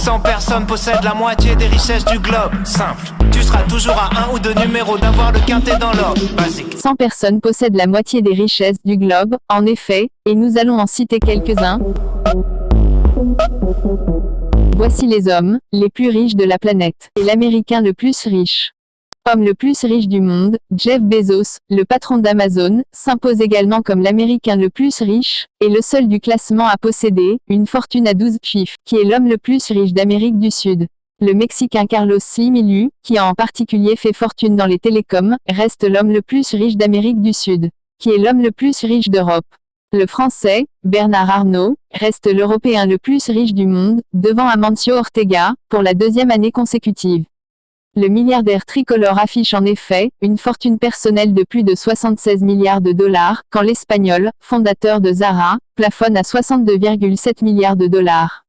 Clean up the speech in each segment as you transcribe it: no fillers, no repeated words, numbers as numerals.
100 personnes possèdent la moitié des richesses du globe. Simple, tu seras toujours à 1 ou 2 numéros d'avoir le quintet dans l'ordre. Basique. 100 personnes possèdent la moitié des richesses du globe, en effet, et nous allons en citer quelques-uns. Voici les hommes, les plus riches de la planète. Et l'Américain le plus riche. Homme le plus riche du monde, Jeff Bezos, le patron d'Amazon, s'impose également comme l'Américain le plus riche, et le seul du classement à posséder une fortune à 12 chiffres, qui est l'homme le plus riche d'Amérique du Sud. Le Mexicain Carlos Slim, qui a en particulier fait fortune dans les télécoms, reste l'homme le plus riche d'Amérique du Sud, qui est l'homme le plus riche d'Europe. Le Français, Bernard Arnault, reste l'Européen le plus riche du monde, devant Amancio Ortega, pour la 2e année consécutive. Le milliardaire tricolore affiche en effet une fortune personnelle de plus de 76 milliards de dollars, quand l'Espagnol, fondateur de Zara, plafonne à 62,7 milliards de dollars.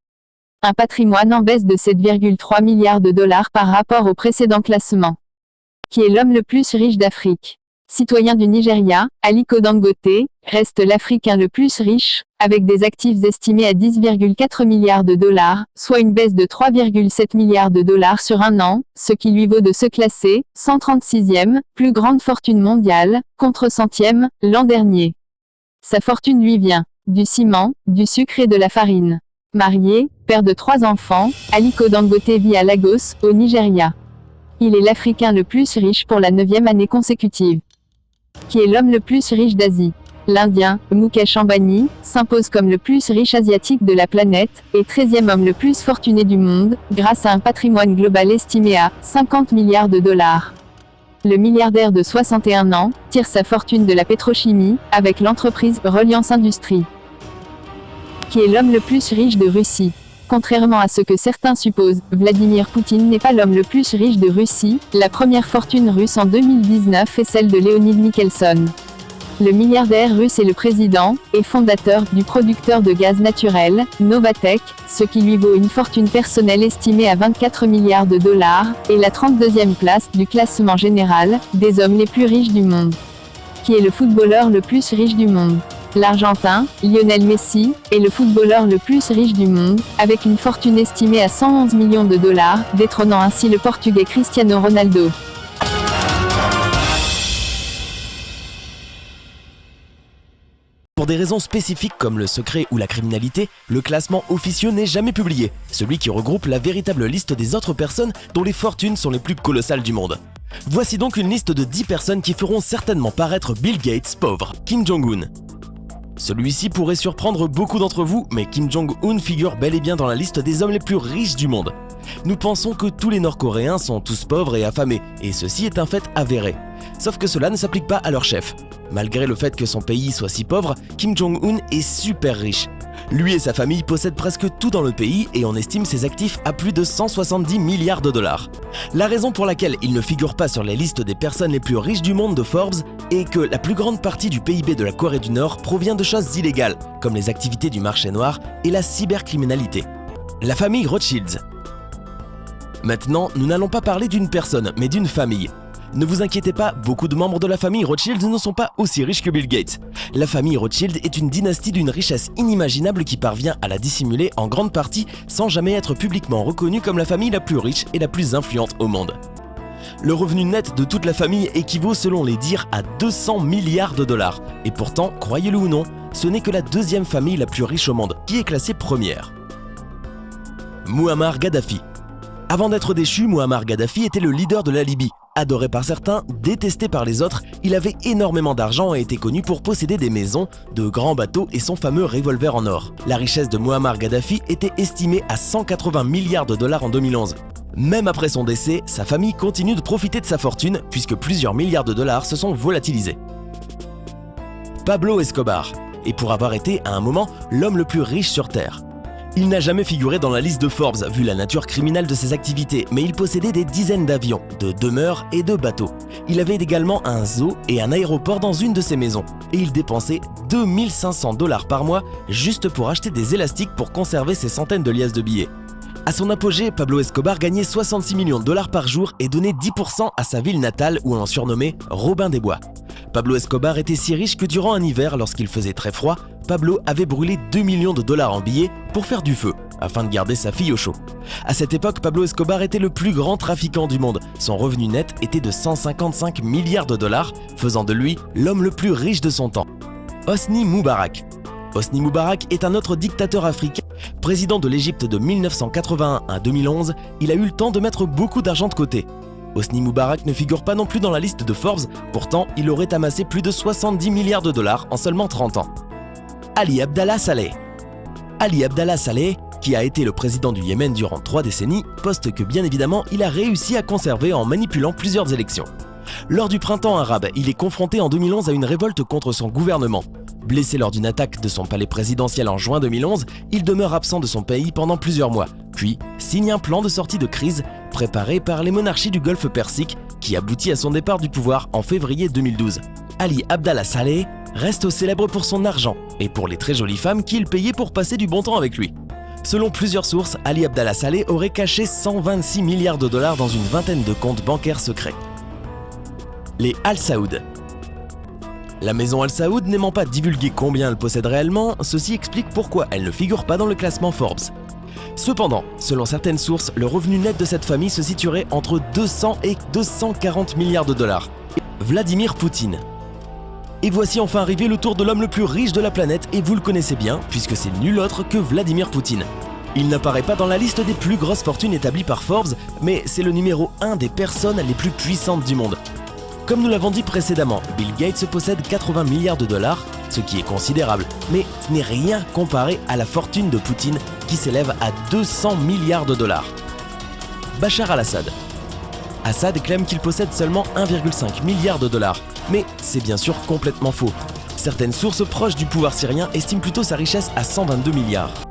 Un patrimoine en baisse de 7,3 milliards de dollars par rapport au précédent classement. Qui est l'homme le plus riche d'Afrique? Citoyen du Nigeria, Aliko Dangote, reste l'Africain le plus riche, avec des actifs estimés à 10,4 milliards de dollars, soit une baisse de 3,7 milliards de dollars sur un an, ce qui lui vaut de se classer 136e, plus grande fortune mondiale, contre 100e, l'an dernier. Sa fortune lui vient du ciment, du sucre et de la farine. Marié, père de 3 enfants, Aliko Dangote vit à Lagos, au Nigeria. Il est l'Africain le plus riche pour la 9e année consécutive. Qui est l'homme le plus riche d'Asie? L'Indien, Mukesh Ambani, s'impose comme le plus riche asiatique de la planète, et 13e homme le plus fortuné du monde, grâce à un patrimoine global estimé à 50 milliards de dollars. Le milliardaire de 61 ans tire sa fortune de la pétrochimie, avec l'entreprise Reliance Industries. Qui est l'homme le plus riche de Russie? Contrairement à ce que certains supposent, Vladimir Poutine n'est pas l'homme le plus riche de Russie. La première fortune russe en 2019 est celle de Leonid Mikhelson. Le milliardaire russe est le président et fondateur du producteur de gaz naturel, Novatek, ce qui lui vaut une fortune personnelle estimée à 24 milliards de dollars, et la 32e place du classement général des hommes les plus riches du monde. Qui est le footballeur le plus riche du monde? L'Argentin, Lionel Messi, est le footballeur le plus riche du monde, avec une fortune estimée à 111 millions de dollars, détrônant ainsi le Portugais Cristiano Ronaldo. Pour des raisons spécifiques comme le secret ou la criminalité, le classement officieux n'est jamais publié, celui qui regroupe la véritable liste des autres personnes dont les fortunes sont les plus colossales du monde. Voici donc une liste de 10 personnes qui feront certainement paraître Bill Gates pauvre. Kim Jong-un. Celui-ci pourrait surprendre beaucoup d'entre vous, mais Kim Jong-un figure bel et bien dans la liste des hommes les plus riches du monde. Nous pensons que tous les Nord-Coréens sont tous pauvres et affamés, et ceci est un fait avéré. Sauf que cela ne s'applique pas à leur chef. Malgré le fait que son pays soit si pauvre, Kim Jong-un est super riche. Lui et sa famille possèdent presque tout dans le pays et on estime ses actifs à plus de 170 milliards de dollars. La raison pour laquelle il ne figure pas sur les listes des personnes les plus riches du monde de Forbes est que la plus grande partie du PIB de la Corée du Nord provient de choses illégales, comme les activités du marché noir et la cybercriminalité. La famille Rothschild. Maintenant, nous n'allons pas parler d'une personne, mais d'une famille. Ne vous inquiétez pas, beaucoup de membres de la famille Rothschild ne sont pas aussi riches que Bill Gates. La famille Rothschild est une dynastie d'une richesse inimaginable qui parvient à la dissimuler en grande partie sans jamais être publiquement reconnue comme la famille la plus riche et la plus influente au monde. Le revenu net de toute la famille équivaut selon les dires à 200 milliards de dollars. Et pourtant, croyez-le ou non, ce n'est que la 2e famille la plus riche au monde, qui est classée première. Mouammar Kadhafi. Avant d'être déchu, Mouammar Kadhafi était le leader de la Libye. Adoré par certains, détesté par les autres, il avait énormément d'argent et était connu pour posséder des maisons, de grands bateaux et son fameux revolver en or. La richesse de Mouammar Kadhafi était estimée à 180 milliards de dollars en 2011. Même après son décès, sa famille continue de profiter de sa fortune puisque plusieurs milliards de dollars se sont volatilisés. Pablo Escobar, et pour avoir été à un moment l'homme le plus riche sur Terre. Il n'a jamais figuré dans la liste de Forbes, vu la nature criminelle de ses activités, mais il possédait des dizaines d'avions, de demeures et de bateaux. Il avait également un zoo et un aéroport dans une de ses maisons. Et il dépensait 2500 $ par mois juste pour acheter des élastiques pour conserver ses centaines de liasses de billets. À son apogée, Pablo Escobar gagnait 66 millions de dollars par jour et donnait 10% à sa ville natale où on l'en surnommait Robin des Bois. Pablo Escobar était si riche que durant un hiver, lorsqu'il faisait très froid, Pablo avait brûlé 2 millions de dollars en billets pour faire du feu. afin de garder sa fille au chaud. À cette époque, Pablo Escobar était le plus grand trafiquant du monde. Son revenu net était de 155 milliards de dollars, faisant de lui l'homme le plus riche de son temps. Hosni Moubarak. Hosni Moubarak est un autre dictateur africain. Président de l'Égypte de 1981 à 2011, il a eu le temps de mettre beaucoup d'argent de côté. Hosni Moubarak ne figure pas non plus dans la liste de Forbes, pourtant il aurait amassé plus de 70 milliards de dollars en seulement 30 ans. Ali Abdallah Saleh. Ali Abdallah Saleh, qui a été le président du Yémen durant 3 décennies, poste que bien évidemment il a réussi à conserver en manipulant plusieurs élections. Lors du printemps arabe, il est confronté en 2011 à une révolte contre son gouvernement. Blessé lors d'une attaque de son palais présidentiel en juin 2011, il demeure absent de son pays pendant plusieurs mois, puis signe un plan de sortie de crise préparé par les monarchies du Golfe Persique qui aboutit à son départ du pouvoir en février 2012. Ali Abdallah Saleh reste célèbre pour son argent et pour les très jolies femmes qu'il payait pour passer du bon temps avec lui. Selon plusieurs sources, Ali Abdallah Saleh aurait caché 126 milliards de dollars dans une vingtaine de comptes bancaires secrets. Les Al Saoud. La maison Al Saoud n'aimant pas divulguer combien elle possède réellement, ceci explique pourquoi elle ne figure pas dans le classement Forbes. Cependant, selon certaines sources, le revenu net de cette famille se situerait entre 200 et 240 milliards de dollars. Vladimir Poutine. Et voici enfin arrivé le tour de l'homme le plus riche de la planète et vous le connaissez bien puisque c'est nul autre que Vladimir Poutine. Il n'apparaît pas dans la liste des plus grosses fortunes établies par Forbes, mais c'est le numéro 1 des personnes les plus puissantes du monde. Comme nous l'avons dit précédemment, Bill Gates possède 80 milliards de dollars, ce qui est considérable, mais ce n'est rien comparé à la fortune de Poutine qui s'élève à 200 milliards de dollars. Bachar al-Assad. Assad clame qu'il possède seulement 1,5 milliard de dollars, mais c'est bien sûr complètement faux. Certaines sources proches du pouvoir syrien estiment plutôt sa richesse à 122 milliards.